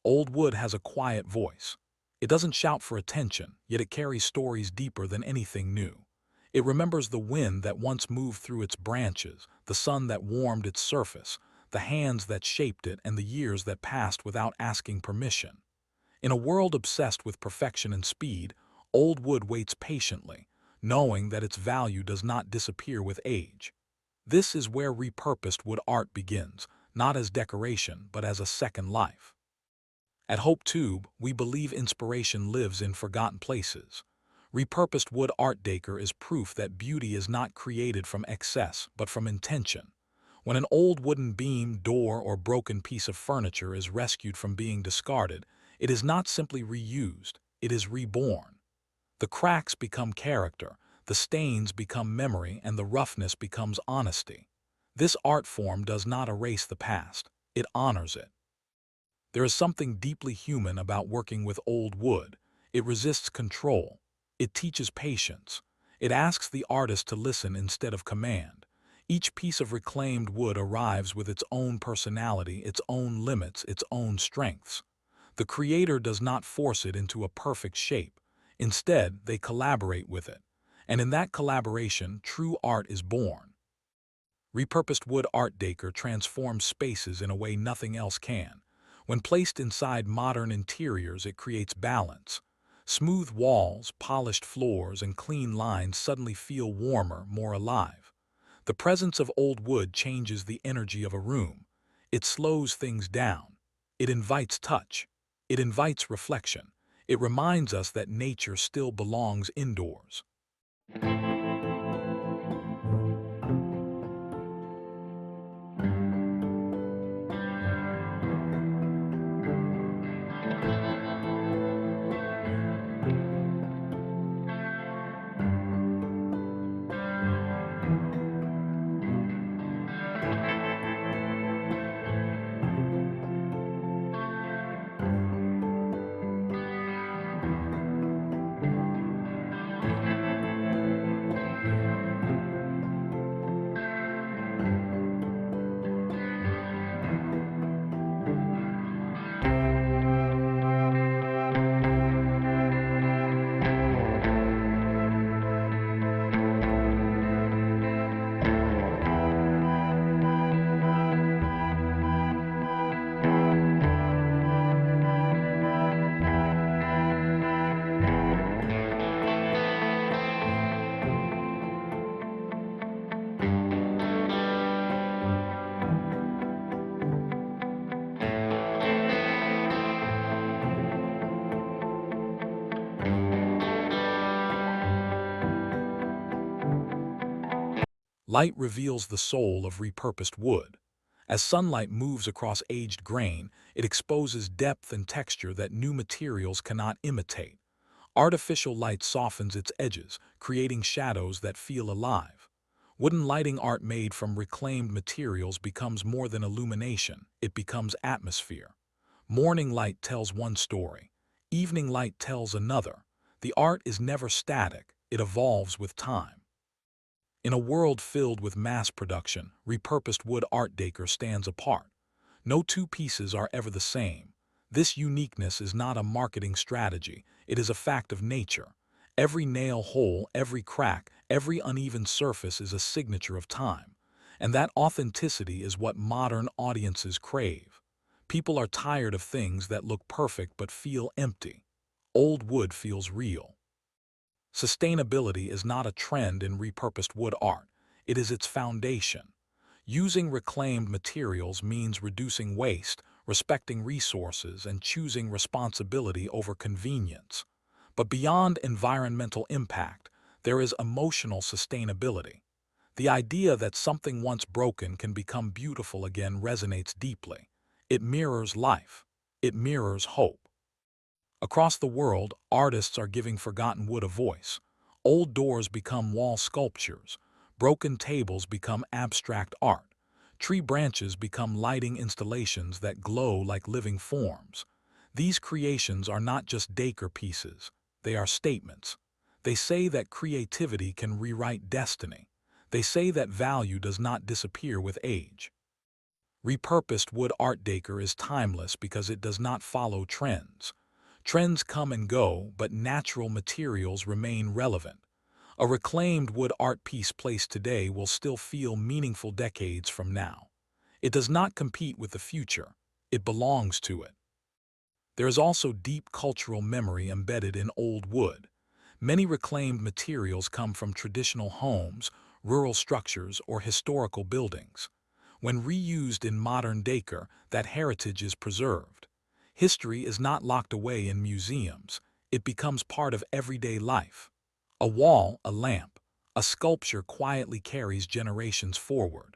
Old wood has a quiet voice. It doesn't shout for attention, yet it carries stories deeper than anything new. It remembers the wind that once moved through its branches, the sun that warmed its surface, the hands that shaped it, and the years that passed without asking permission. In a world obsessed with perfection and speed, old wood waits patiently, knowing that its value does not disappear with age. This is where repurposed wood art begins, not as decoration, but as a second life. At Hope Tube, we believe inspiration lives in forgotten places. Repurposed wood art decor is proof that beauty is not created from excess, but from intention. When an old wooden beam, door, or broken piece of furniture is rescued from being discarded, it is not simply reused, it is reborn. The cracks become character, the stains become memory, and the roughness becomes honesty. This art form does not erase the past, it honors it. There is something deeply human about working with old wood. It resists control. It teaches patience. It asks the artist to listen instead of command. Each piece of reclaimed wood arrives with its own personality, its own limits, its own strengths. The creator does not force it into a perfect shape. Instead, they collaborate with it. And in that collaboration, true art is born. Repurposed wood art decor transforms spaces in a way nothing else can. When placed inside modern interiors, it creates balance. Smooth walls, polished floors, and clean lines suddenly feel warmer, more alive. The presence of old wood changes the energy of a room. It slows things down. It invites touch. It invites reflection. It reminds us that nature still belongs indoors. Light reveals the soul of repurposed wood. As sunlight moves across aged grain, it exposes depth and texture that new materials cannot imitate. Artificial light softens its edges, creating shadows that feel alive. Wooden lighting art made from reclaimed materials becomes more than illumination, it becomes atmosphere. Morning light tells one story. Evening light tells another. The art is never static, it evolves with time. In a world filled with mass production, repurposed wood art decor stands apart. No two pieces are ever the same. This uniqueness is not a marketing strategy, it is a fact of nature. Every nail hole, every crack, every uneven surface is a signature of time. And that authenticity is what modern audiences crave. People are tired of things that look perfect but feel empty. Old wood feels real. Sustainability is not a trend in repurposed wood art, it is its foundation. Using reclaimed materials means reducing waste, respecting resources, and choosing responsibility over convenience. But beyond environmental impact, there is emotional sustainability. The idea that something once broken can become beautiful again resonates deeply. It mirrors life. It mirrors hope. Across the world, artists are giving forgotten wood a voice. Old doors become wall sculptures. Broken tables become abstract art. Tree branches become lighting installations that glow like living forms. These creations are not just decor pieces. They are statements. They say that creativity can rewrite destiny. They say that value does not disappear with age. Repurposed wood art decor is timeless because it does not follow trends. Trends come and go, but natural materials remain relevant. A reclaimed wood art piece placed today will still feel meaningful decades from now. It does not compete with the future. It belongs to it. There is also deep cultural memory embedded in old wood. Many reclaimed materials come from traditional homes, rural structures, or historical buildings. When reused in modern decor, that heritage is preserved. History is not locked away in museums. It becomes part of everyday life. A wall, a lamp, a sculpture quietly carries generations forward.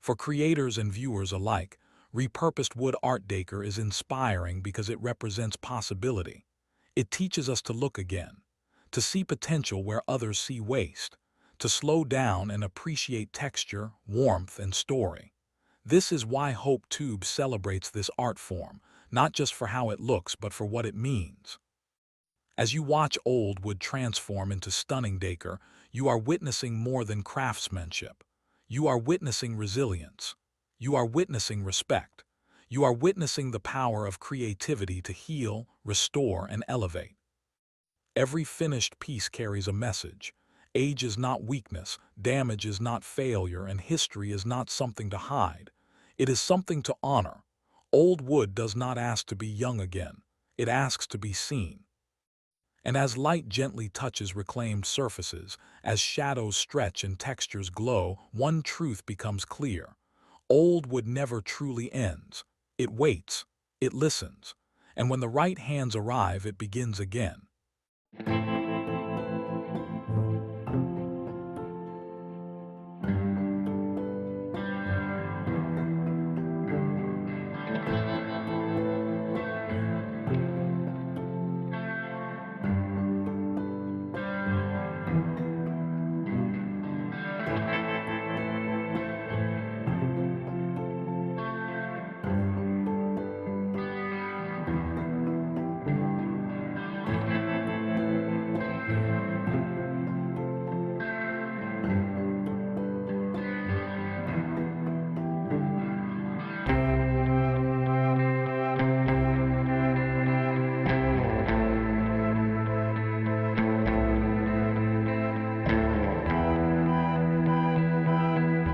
For creators and viewers alike, repurposed wood art decor is inspiring because it represents possibility. It teaches us to look again, to see potential where others see waste, to slow down and appreciate texture, warmth, and story. This is why Hope Tube celebrates this art form, not just for how it looks but for what it means. As you watch old wood transform into stunning decor, you are witnessing more than craftsmanship. You are witnessing resilience. You are witnessing respect. You are witnessing the power of creativity to heal, restore, and elevate. Every finished piece carries a message. Age is not weakness, damage is not failure, and history is not something to hide. It is something to honor. Old wood does not ask to be young again. It asks to be seen. And as light gently touches reclaimed surfaces, as shadows stretch and textures glow, one truth becomes clear. Old wood never truly ends. It waits, it listens, and when the right hands arrive, it begins again.